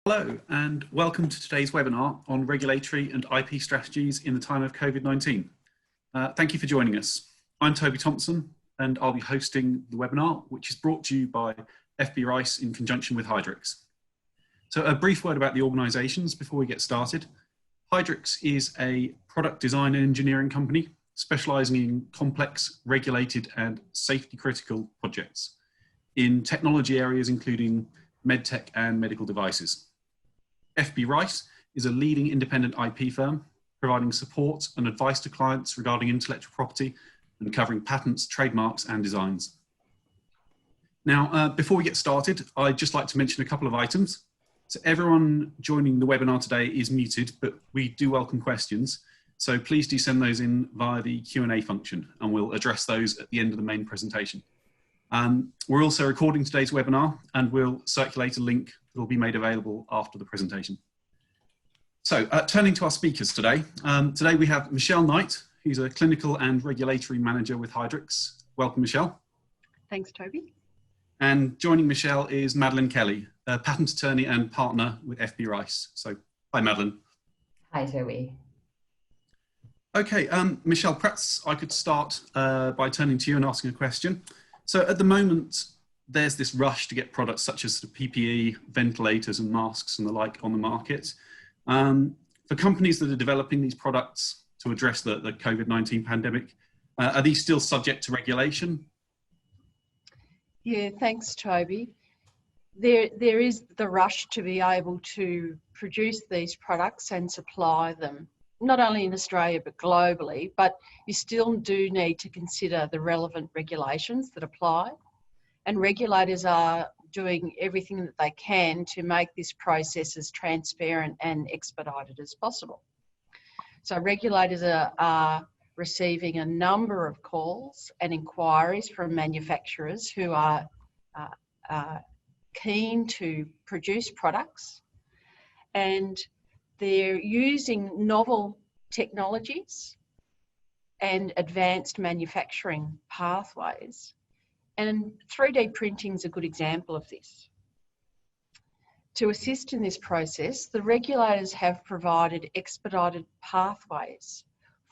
Hello and welcome to today's webinar on regulatory and IP strategies in the time of COVID-19. Thank you for joining us. I'm Toby Thompson and I'll be hosting the webinar, which is brought to you by FB Rice in conjunction with Hydrix. So a brief word about the organisations before we get started. Hydrix is a product design and engineering company specialising in complex, regulated and safety critical projects in technology areas including medtech and medical devices. FB Rice is a leading independent IP firm providing support and advice to clients regarding intellectual property and covering patents, trademarks and designs. Now, before we get started, I'd just like to mention a couple of items. So everyone joining the webinar today is muted, but we do welcome questions. So please do send those in via the Q&A function and we'll address those at the end of the main presentation. We're also recording today's webinar and we'll circulate a link that will be made available after the presentation. So turning to our speakers today, today we have Michelle Knight, who's a clinical and regulatory manager with Hydrix. Welcome, Michelle. Thanks, Toby. And joining Michelle is Madeline Kelly, a patent attorney and partner with FB Rice. So hi, Madeline. Hi, Toby. Okay, Michelle, perhaps I could start by turning to you and asking a question. So at the moment, there's this rush to get products such as the PPE, ventilators and masks and the like on the market. For companies that are developing these products to address the COVID-19 pandemic, are these still subject to regulation? Yeah, thanks, Toby. There is the rush to be able to produce these products and supply them, not only in Australia but globally, but you still do need to consider the relevant regulations that apply. And regulators are doing everything that they can to make this process as transparent and expedited as possible. So regulators are receiving a number of calls and inquiries from manufacturers who are keen to produce products, and they're using novel technologies and advanced manufacturing pathways. And 3D printing is a good example of this. To assist in this process, the regulators have provided expedited pathways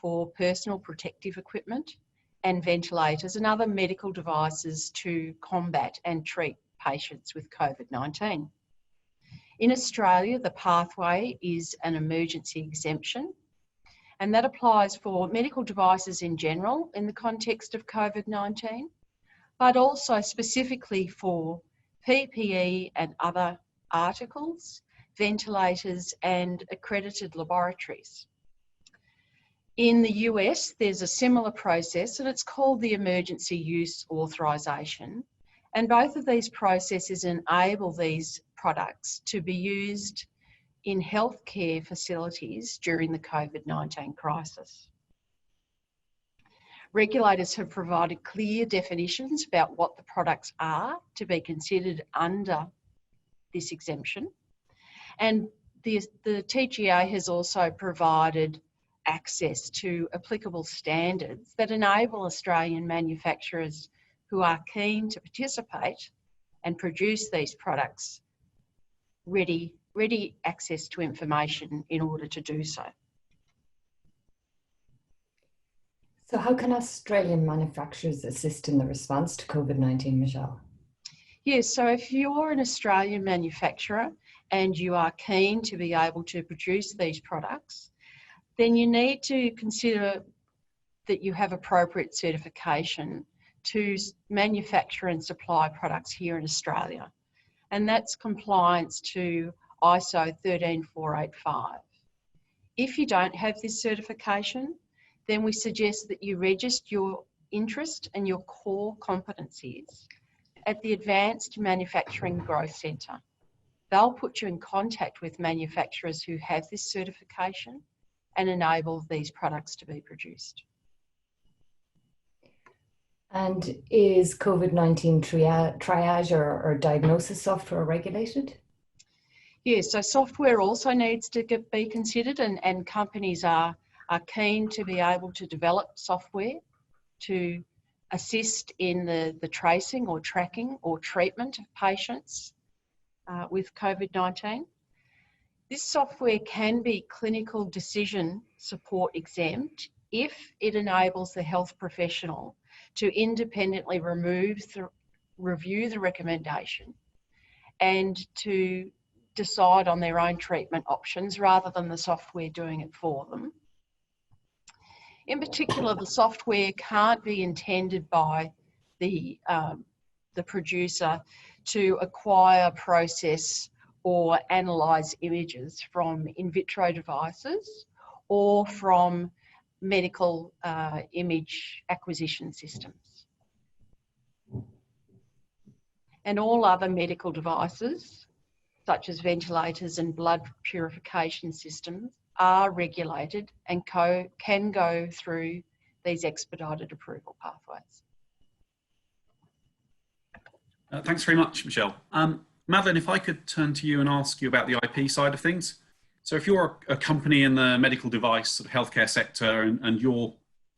for personal protective equipment and ventilators and other medical devices to combat and treat patients with COVID-19. In Australia, the pathway is an emergency exemption, and that applies for medical devices in general in the context of COVID-19, but also specifically for PPE and other articles, ventilators and accredited laboratories. In the US, there's a similar process and it's called the Emergency Use Authorisation. And both of these processes enable these products to be used in healthcare facilities during the COVID-19 crisis. Regulators have provided clear definitions about what the products are to be considered under this exemption. And the TGA has also provided access to applicable standards that enable Australian manufacturers who are keen to participate and produce these products ready access to information in order to do so. So how can Australian manufacturers assist in the response to COVID-19, Michelle? Yes, so if you're an Australian manufacturer and you are keen to be able to produce these products, then you need to consider that you have appropriate certification to manufacture and supply products here in Australia. And that's compliance to ISO 13485. If you don't have this certification, then we suggest that you register your interest and your core competencies at the Advanced Manufacturing Growth Centre. They'll put you in contact with manufacturers who have this certification and enable these products to be produced. And is COVID-19 triage or diagnosis software regulated? Yes, so software also needs to be considered, and companies are keen to be able to develop software to assist in the tracing or tracking or treatment of patients with COVID-19. This software can be clinical decision support exempt if it enables the health professional to independently review the recommendation and to decide on their own treatment options rather than the software doing it for them. In particular, the software can't be intended by the producer to acquire, process, or analyse images from in vitro devices or from medical image acquisition systems. And all other medical devices, such as ventilators and blood purification systems, are regulated and can go through these expedited approval pathways. Thanks very much, Michelle. Madeline, if I could turn to you and ask you about the IP side of things. So if you're a company in the medical device sort of healthcare sector and you're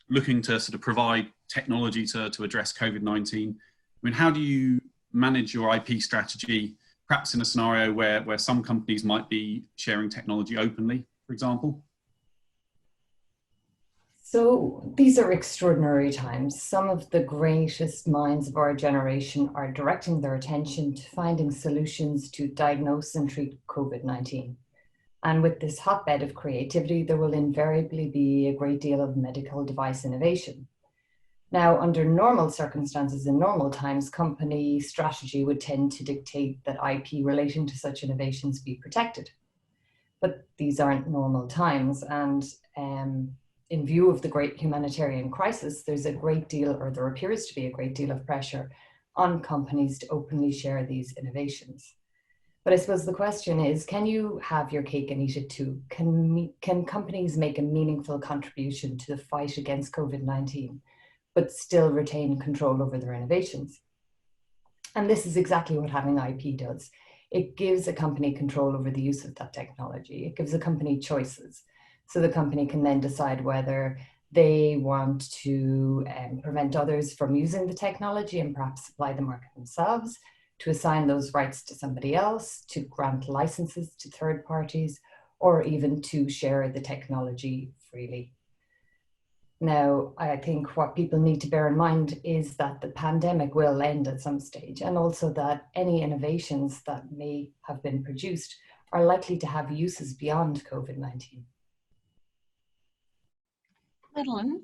looking to sort of provide technology to address COVID-19, I mean, how do you manage your IP strategy, perhaps in a scenario where some companies might be sharing technology openly, for example? So these are extraordinary times. Some of the greatest minds of our generation are directing their attention to finding solutions to diagnose and treat COVID-19. And with this hotbed of creativity, there will invariably be a great deal of medical device innovation. Now, under normal circumstances, in normal times, company strategy would tend to dictate that IP relating to such innovations be protected. But these aren't normal times, and in view of the great humanitarian crisis, there's a great deal, or there appears to be a great deal of pressure on companies to openly share these innovations. But I suppose the question is, can you have your cake and eat it too? Can companies make a meaningful contribution to the fight against COVID-19, but still retain control over their innovations? And this is exactly what having IP does. It gives a company control over the use of that technology. It gives a company choices. So the company can then decide whether they want to prevent others from using the technology and perhaps supply the market themselves, to assign those rights to somebody else, to grant licenses to third parties, or even to share the technology freely. Now, I think what people need to bear in mind is that the pandemic will end at some stage, and also that any innovations that may have been produced are likely to have uses beyond COVID-19. Madeline,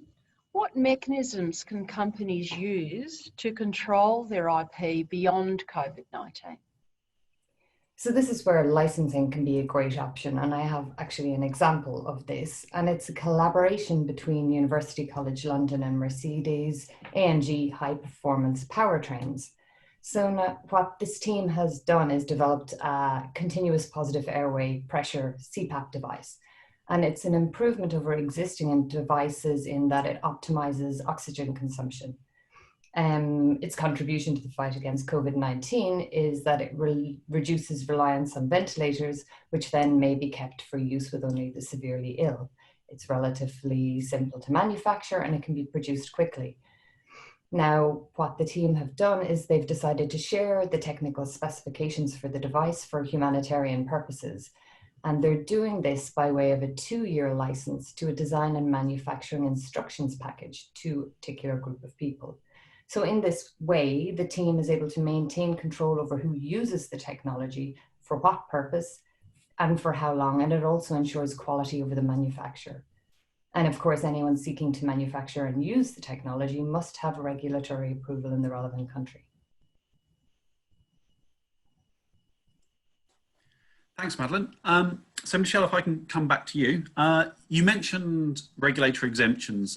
what mechanisms can companies use to control their IP beyond COVID-19? So this is where licensing can be a great option, and I have actually an example of this, and it's a collaboration between University College London and Mercedes AMG high performance powertrains. So now what this team has done is developed a continuous positive airway pressure CPAP device. And it's an improvement over existing devices in that it optimizes oxygen consumption. Its contribution to the fight against COVID-19 is that it reduces reliance on ventilators, which then may be kept for use with only the severely ill. It's relatively simple to manufacture and it can be produced quickly. Now, what the team have done is they've decided to share the technical specifications for the device for humanitarian purposes. And they're doing this by way of a 2-year license to a design and manufacturing instructions package to a particular group of people. So in this way, the team is able to maintain control over who uses the technology, for what purpose, and for how long. And it also ensures quality over the manufacturer. And of course, anyone seeking to manufacture and use the technology must have regulatory approval in the relevant country. Thanks, Madeline. So Michelle, if I can come back to you. You mentioned regulatory exemptions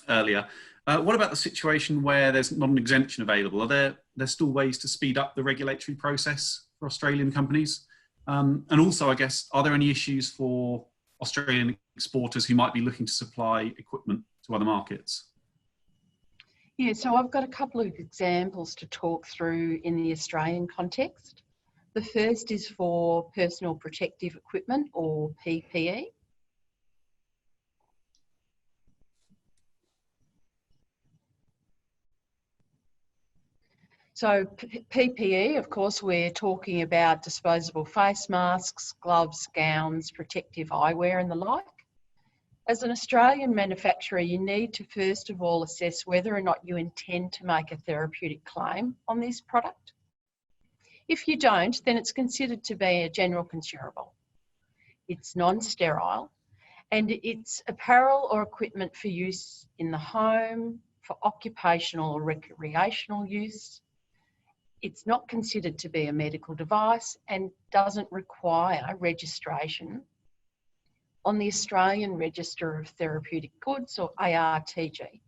earlier. What about the situation where there's not an exemption available? Are there still ways to speed up the regulatory process for Australian companies? And also, I guess, are there any issues for Australian exporters who might be looking to supply equipment to other markets? Yeah, so I've got a couple of examples to talk through in the Australian context. The first is for personal protective equipment, or PPE. So PPE, of course, we're talking about disposable face masks, gloves, gowns, protective eyewear and the like. As an Australian manufacturer, you need to first of all assess whether or not you intend to make a therapeutic claim on this product. If you don't, then it's considered to be a general consumable. It's non-sterile and it's apparel or equipment for use in the home, for occupational or recreational use. It's not considered to be a medical device and doesn't require registration on the Australian Register of Therapeutic Goods, or ARTG.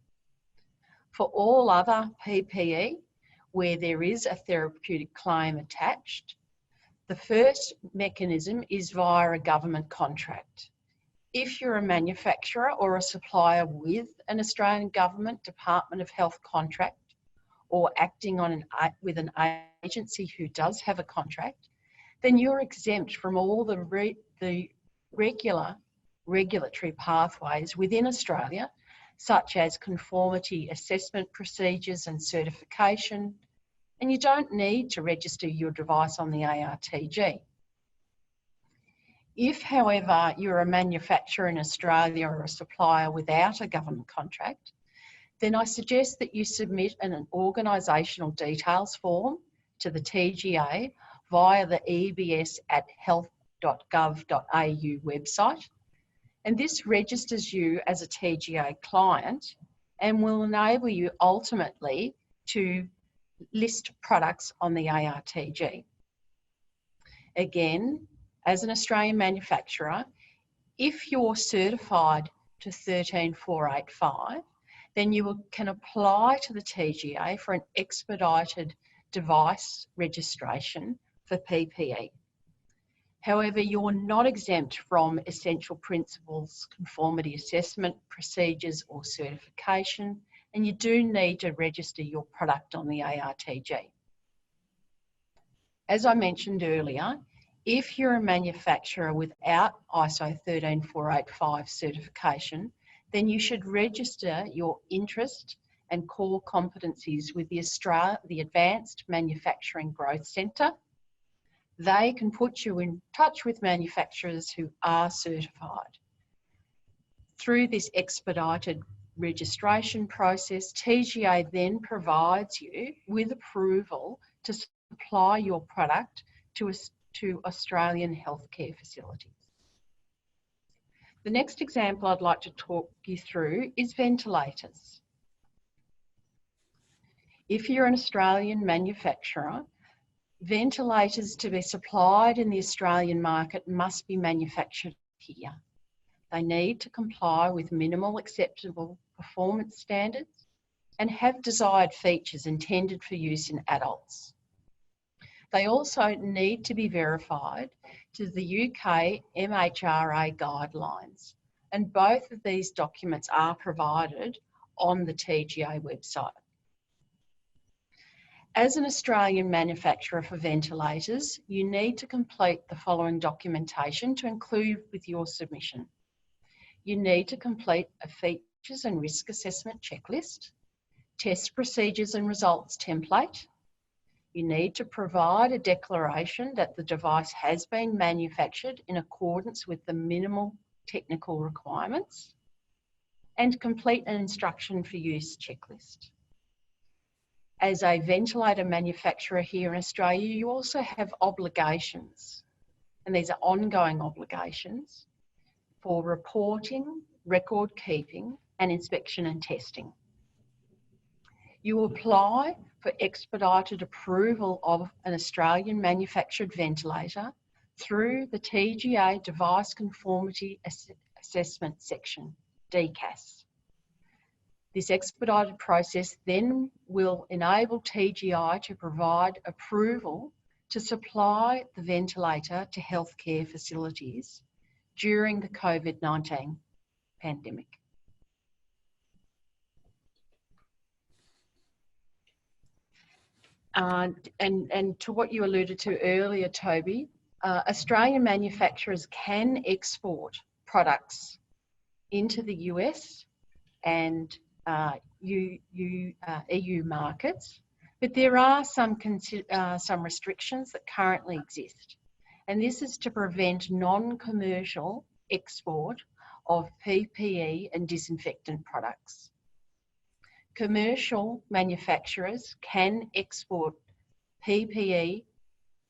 For all other PPE, where there is a therapeutic claim attached, the first mechanism is via a government contract. If you're a manufacturer or a supplier with an Australian Government Department of Health contract, or acting on with an agency who does have a contract, then you're exempt from all the regulatory pathways within Australia, such as conformity assessment procedures and certification, and you don't need to register your device on the ARTG. If, however, you're a manufacturer in Australia or a supplier without a government contract, then I suggest that you submit an organisational details form to the TGA via the ebs@health.gov.au website. And this registers you as a TGA client and will enable you ultimately to list products on the ARTG. Again, as an Australian manufacturer, if you're certified to 13485, then you can apply to the TGA for an expedited device registration for PPE. However, you're not exempt from essential principles, conformity assessment procedures or certification, and you do need to register your product on the ARTG. As I mentioned earlier, if you're a manufacturer without ISO 13485 certification, then you should register your interest and core competencies with the Advanced Manufacturing Growth Centre. They can put you in touch with manufacturers who are certified. Through this expedited registration process, TGA then provides you with approval to supply your product to Australian healthcare facilities. The next example I'd like to talk you through is ventilators. If you're an Australian manufacturer, ventilators to be supplied in the Australian market must be manufactured here. They need to comply with minimal acceptable performance standards and have desired features intended for use in adults. They also need to be verified to the UK MHRA guidelines, and both of these documents are provided on the TGA website. As an Australian manufacturer for ventilators, you need to complete the following documentation to include with your submission. You need to complete a features and risk assessment checklist, test procedures and results template. You need to provide a declaration that the device has been manufactured in accordance with the minimal technical requirements, and complete an instruction for use checklist. As a ventilator manufacturer here in Australia, you also have obligations, and these are ongoing obligations for reporting, record keeping, and inspection and testing. You apply for expedited approval of an Australian manufactured ventilator through the TGA Device Conformity Assessment Section, DCAS. This expedited process then will enable TGI to provide approval to supply the ventilator to healthcare facilities during the COVID-19 pandemic. And to what you alluded to earlier, Toby, Australian manufacturers can export products into the US and EU markets But there are some restrictions that currently exist, and this is to prevent non-commercial export of PPE and disinfectant products. Commercial manufacturers can export PPE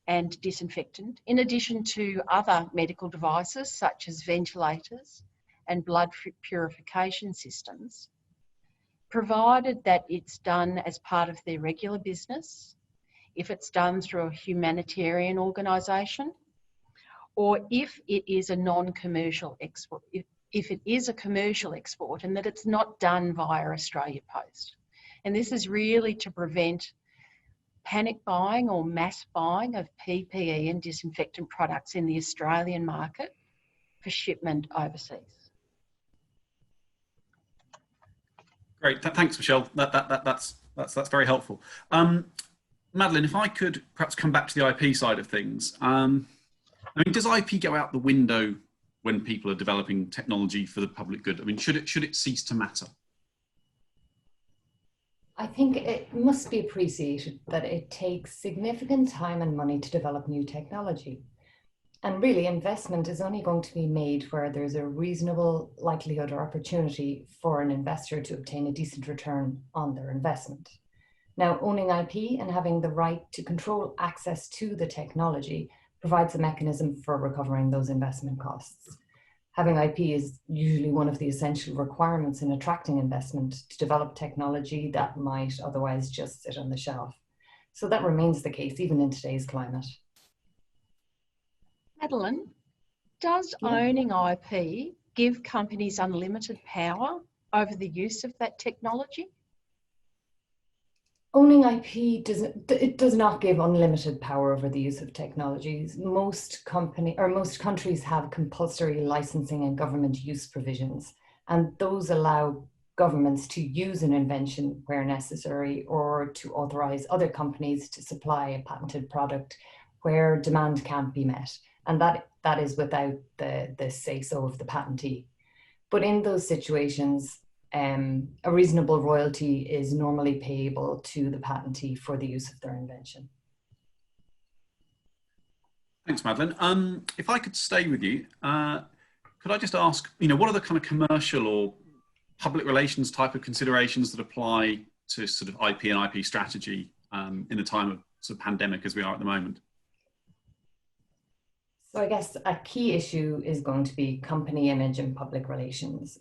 and disinfectant in addition to other medical devices such as ventilators and blood purification systems, provided that it's done as part of their regular business, if it's done through a humanitarian organisation, or if it is a non-commercial export, if it is a commercial export and that it's not done via Australia Post. And this is really to prevent panic buying or mass buying of PPE and disinfectant products in the Australian market for shipment overseas. Great, thanks, Michelle. That's very helpful. Madeline, if I could perhaps come back to the IP side of things. I mean, does IP go out the window when people are developing technology for the public good? I mean, should it cease to matter? I think it must be appreciated that it takes significant time and money to develop new technology. And really, investment is only going to be made where there's a reasonable likelihood or opportunity for an investor to obtain a decent return on their investment. Now, owning IP and having the right to control access to the technology provides a mechanism for recovering those investment costs. Having IP is usually one of the essential requirements in attracting investment to develop technology that might otherwise just sit on the shelf. So that remains the case even in today's climate. Madeline, does owning IP give companies unlimited power over the use of that technology? Owning IP does not give unlimited power over the use of technologies. Most countries have compulsory licensing and government use provisions, and those allow governments to use an invention where necessary or to authorize other companies to supply a patented product where demand can't be met. And that is without the say-so of the patentee. But in those situations, a reasonable royalty is normally payable to the patentee for the use of their invention. Thanks, Madeline. If I could stay with you, could I just ask, what are the kind of commercial or public relations type of considerations that apply to sort of IP and IP strategy in the time of sort of pandemic as we are at the moment? So I guess a key issue is going to be company image and public relations.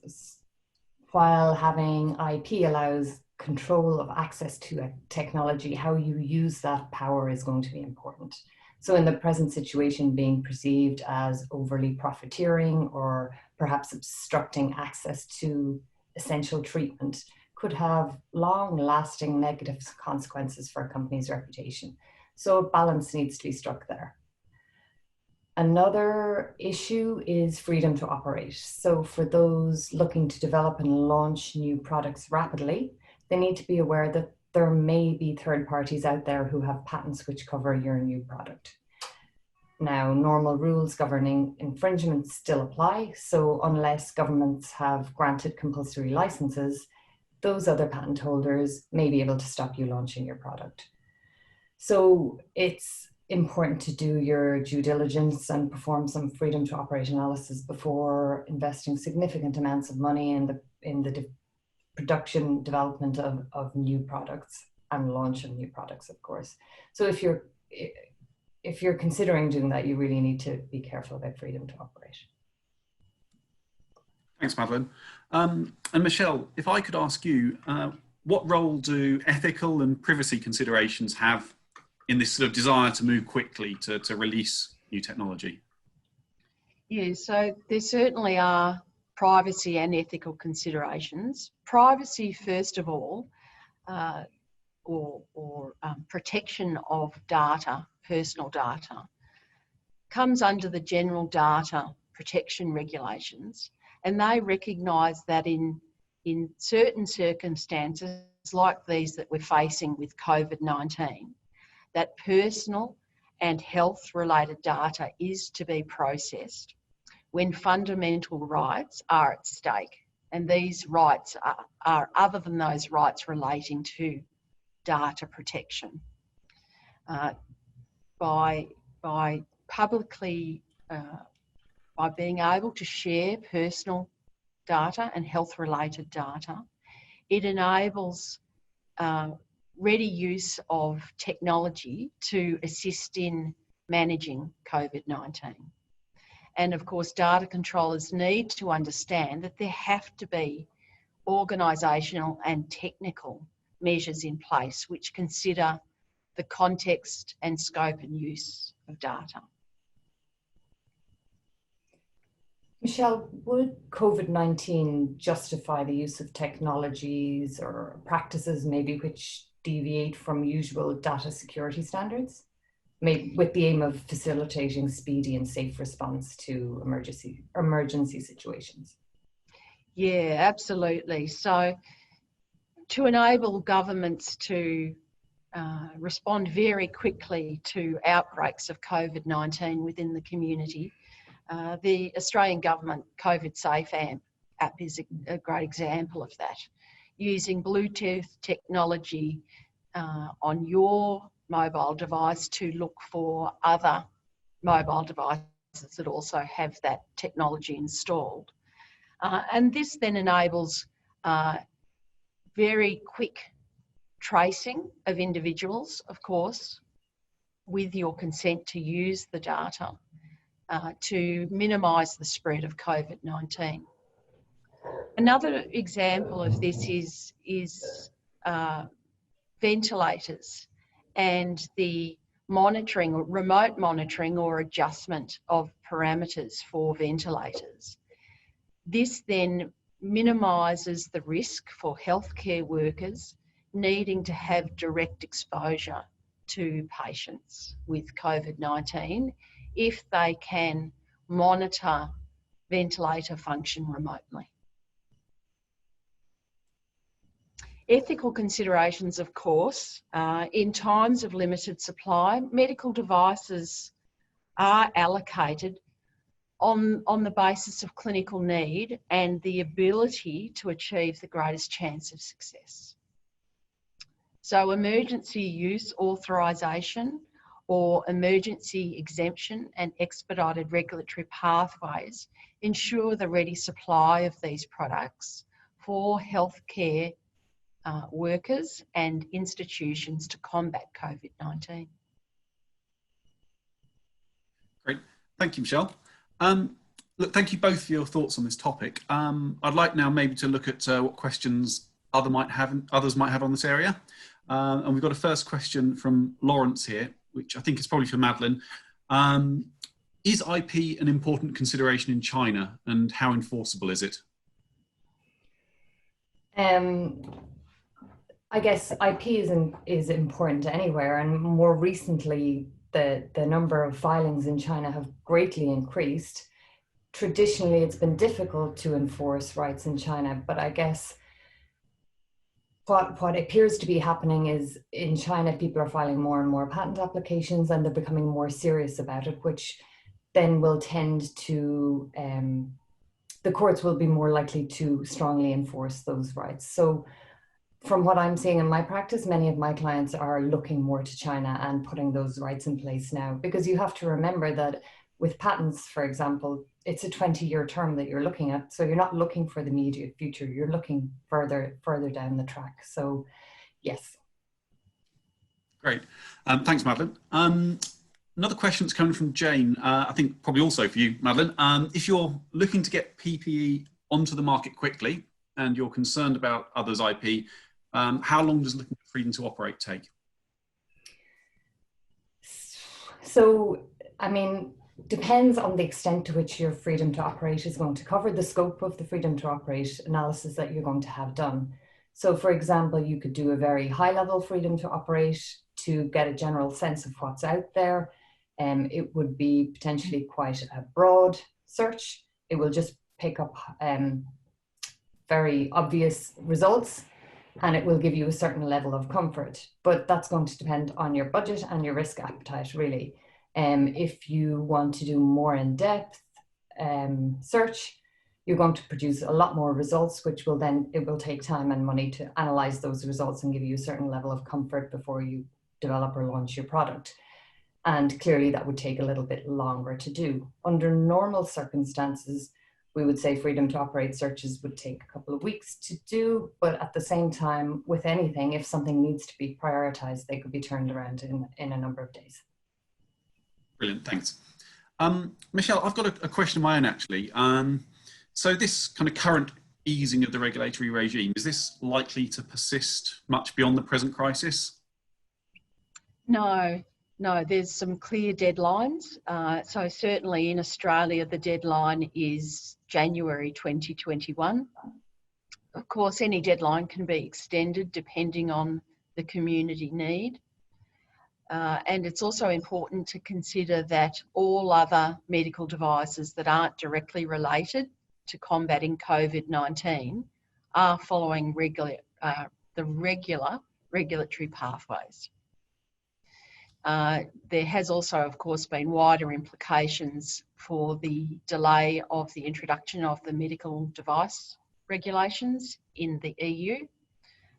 While having IP allows control of access to a technology, how you use that power is going to be important. So in the present situation, being perceived as overly profiteering or perhaps obstructing access to essential treatment could have long-lasting negative consequences for a company's reputation. So a balance needs to be struck there. Another issue is freedom to operate. So for those looking to develop and launch new products rapidly, they need to be aware that there may be third parties out there who have patents which cover your new product. Now, normal rules governing infringements still apply. So unless governments have granted compulsory licenses, those other patent holders may be able to stop you launching your product. So it's important to do your due diligence and perform some freedom to operate analysis before investing significant amounts of money in the production development of new products and launch of new products, of course. So if you're considering doing that, you really need to be careful about freedom to operate. Thanks, Madeline. And Michelle, if I could ask you, what role do ethical and privacy considerations have in this sort of desire to move quickly to release new technology? Yeah, so there certainly are privacy and ethical considerations. Privacy, first of all, protection of data, personal data, comes under the general data protection regulations, and they recognise that in certain circumstances like these that we're facing with COVID-19, that personal and health-related data is to be processed when fundamental rights are at stake. And these rights are other than those rights relating to data protection by publicly by being able to share personal data and health-related data. It enables ready use of technology to assist in managing COVID-19. And of course, data controllers need to understand that there have to be organisational and technical measures in place which consider the context and scope and use of data. Michelle, would COVID-19 justify the use of technologies or practices maybe which deviate from usual data security standards, maybe with the aim of facilitating speedy and safe response to emergency situations? Yeah, absolutely. So to enable governments to respond very quickly to outbreaks of COVID-19 within the community, the Australian Government COVID Safe app is a great example of that. Using Bluetooth technology on your mobile device to look for other mobile devices that also have that technology installed. And this then enables very quick tracing of individuals, of course, with your consent to use the data to minimise the spread of COVID-19. Another example of this is ventilators and the monitoring, or remote monitoring or adjustment of parameters for ventilators. This then minimises the risk for healthcare workers needing to have direct exposure to patients with COVID-19 if they can monitor ventilator function remotely. Ethical considerations, of course. In times of limited supply, medical devices are allocated on the basis of clinical need and the ability to achieve the greatest chance of success. So emergency use authorisation or emergency exemption and expedited regulatory pathways ensure the ready supply of these products for healthcare workers and institutions to combat COVID-19. Great, thank you, Michelle. Look, thank you both for your thoughts on this topic. I'd like now maybe to look at what questions others might have on this area. And we've got a first question from Lawrence here, which I think is probably for Madeline. Is IP an important consideration in China, and how enforceable is it? I guess IP is important anywhere, and more recently the number of filings in China have greatly increased. Traditionally, it's been difficult to enforce rights in China, but I guess what appears to be happening is in China, people are filing more and more patent applications, and they're becoming more serious about it, which then will tend to, the courts will be more likely to strongly enforce those rights. So from what I'm seeing in my practice, many of my clients are looking more to China and putting those rights in place now, because you have to remember that with patents, for example, it's a 20-year term that you're looking at. So you're not looking for the immediate future, you're looking further down the track. So yes. Great, thanks, Madeline. Another question that's coming from Jane, I think probably also for you, Madeline. If you're looking to get PPE onto the market quickly and you're concerned about others' IP, how long does looking for freedom to operate take? So, I mean, depends on the extent to which your freedom to operate is going to cover, the scope of the freedom to operate analysis that you're going to have done. So for example, you could do a very high level freedom to operate to get a general sense of what's out there. It would be potentially quite a broad search. It will just pick up very obvious results, and it will give you a certain level of comfort. But that's going to depend on your budget and your risk appetite, really. If you want to do more in-depth search, you're going to produce a lot more results, which will then, it will take time and money to analyze those results and give you a certain level of comfort before you develop or launch your product. And clearly that would take a little bit longer to do. Under normal circumstances, we would say freedom to operate searches would take a couple of weeks to do, but at the same time, with anything, if something needs to be prioritized, they could be turned around in a number of days. Brilliant, thanks. Michelle, I've got a question of my own actually. So this kind of current easing of the regulatory regime, is this likely to persist much beyond the present crisis? No, there's some clear deadlines. So certainly in Australia, the deadline is January 2021. Of course, any deadline can be extended depending on the community need. And it's also important to consider that all other medical devices that aren't directly related to combating COVID-19 are following the regular regulatory pathways. There has also, of course, been wider implications for the delay of the introduction of the medical device regulations in the EU,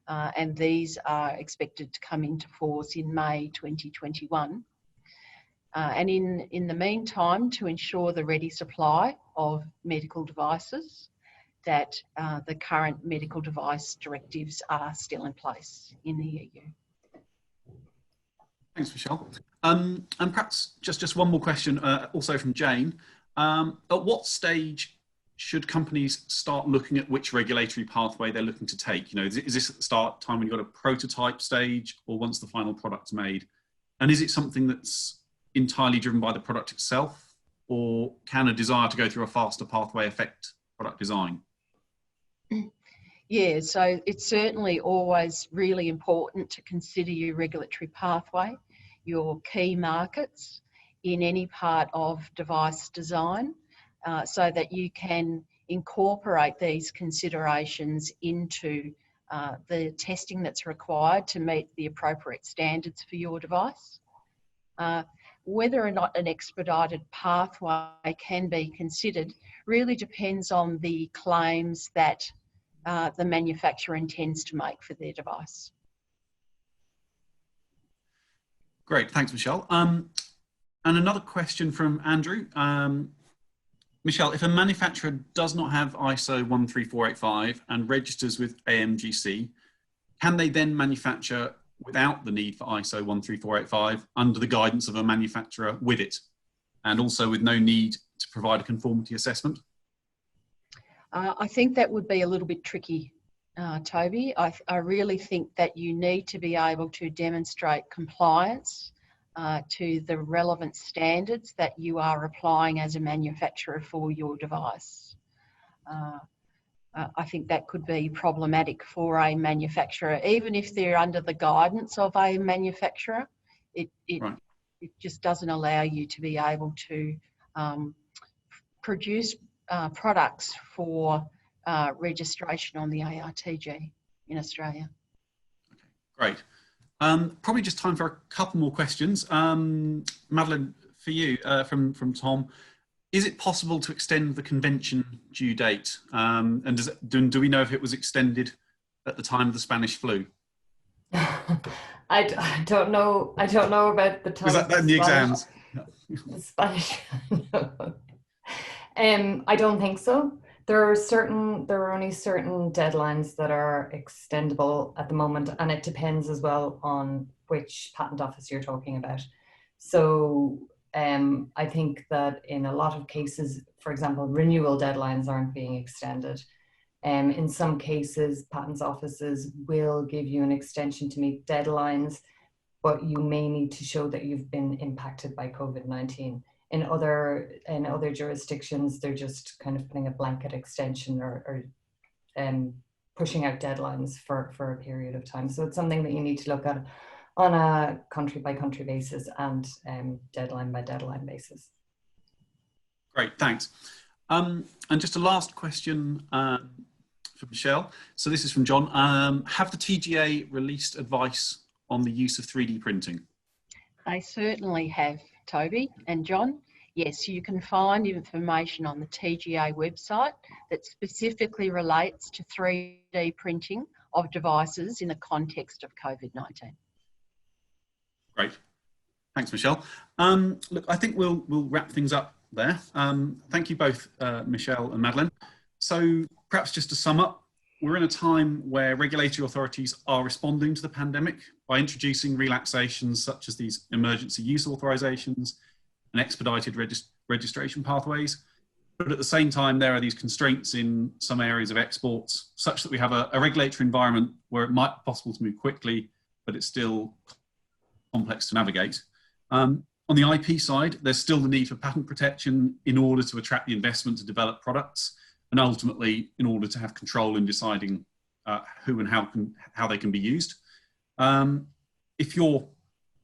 and these are expected to come into force in May 2021. And in the meantime, to ensure the ready supply of medical devices, that the current medical device directives are still in place in the EU. Thanks, Michelle. And perhaps just one more question, also from Jane. At what stage should companies start looking at which regulatory pathway they're looking to take? You know, is this at the start time when you've got a prototype stage, or once the final product's made? And is it something that's entirely driven by the product itself, or can a desire to go through a faster pathway affect product design? Yeah, so it's certainly always really important to consider your regulatory pathway, your key markets in any part of device design, so that you can incorporate these considerations into the testing that's required to meet the appropriate standards for your device. Whether or not an expedited pathway can be considered really depends on the claims that the manufacturer intends to make for their device. Great, thanks, Michelle. And another question from Andrew. Michelle, if a manufacturer does not have ISO 13485 and registers with AMGC, can they then manufacture without the need for ISO 13485 under the guidance of a manufacturer with it, and also with no need to provide a conformity assessment? I think that would be a little bit tricky, Toby. I really think that you need to be able to demonstrate compliance to the relevant standards that you are applying as a manufacturer for your device. I think that could be problematic for a manufacturer, even if they're under the guidance of a manufacturer. It just doesn't allow you to be able to produce products for registration on the ARTG in Australia. Okay, great. Probably just time for a couple more questions. Madeline, for you, from Tom, is it possible to extend the convention due date? And do we know if it was extended at the time of the Spanish flu? I don't know. I don't know about the time. Was that in the exams? The Spanish. I don't think so. There are only certain deadlines that are extendable at the moment, and it depends as well on which patent office you're talking about. So I think that in a lot of cases, for example, renewal deadlines aren't being extended. In some cases, patents offices will give you an extension to meet deadlines, but you may need to show that you've been impacted by COVID-19. In other jurisdictions, they're just kind of putting a blanket extension or pushing out deadlines for a period of time. So it's something that you need to look at on a country by country basis and deadline by deadline basis. Great, thanks. And just a last question for Michelle. So this is from John. Have the TGA released advice on the use of 3D printing? They certainly have, Toby and John. Yes, you can find information on the TGA website that specifically relates to 3D printing of devices in the context of COVID-19. Great. Thanks, Michelle. Look, I think we'll wrap things up there. Thank you both, Michelle and Madeleine. So perhaps just to sum up, we're in a time where regulatory authorities are responding to the pandemic by introducing relaxations such as these emergency use authorizations and expedited registration pathways. But at the same time, there are these constraints in some areas of exports such that we have a regulatory environment where it might be possible to move quickly, but it's still complex to navigate. On the IP side, there's still the need for patent protection in order to attract the investment to develop products, and ultimately in order to have control in deciding who and how they can be used. If you're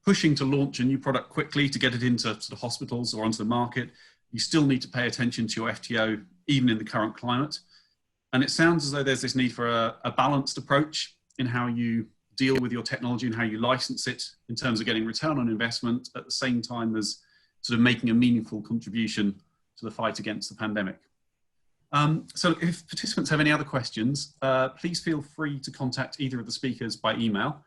pushing to launch a new product quickly to get it into sort of hospitals or onto the market, you still need to pay attention to your FTO, even in the current climate. And it sounds as though there's this need for a balanced approach in how you deal with your technology and how you license it in terms of getting return on investment at the same time as sort of making a meaningful contribution to the fight against the pandemic. So if participants have any other questions, please feel free to contact either of the speakers by email,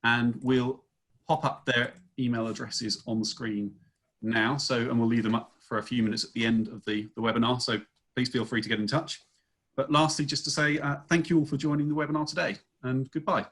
and we'll pop up their email addresses on the screen now. And we'll leave them up for a few minutes at the end of the webinar. So please feel free to get in touch. But lastly, just to say thank you all for joining the webinar today, and goodbye.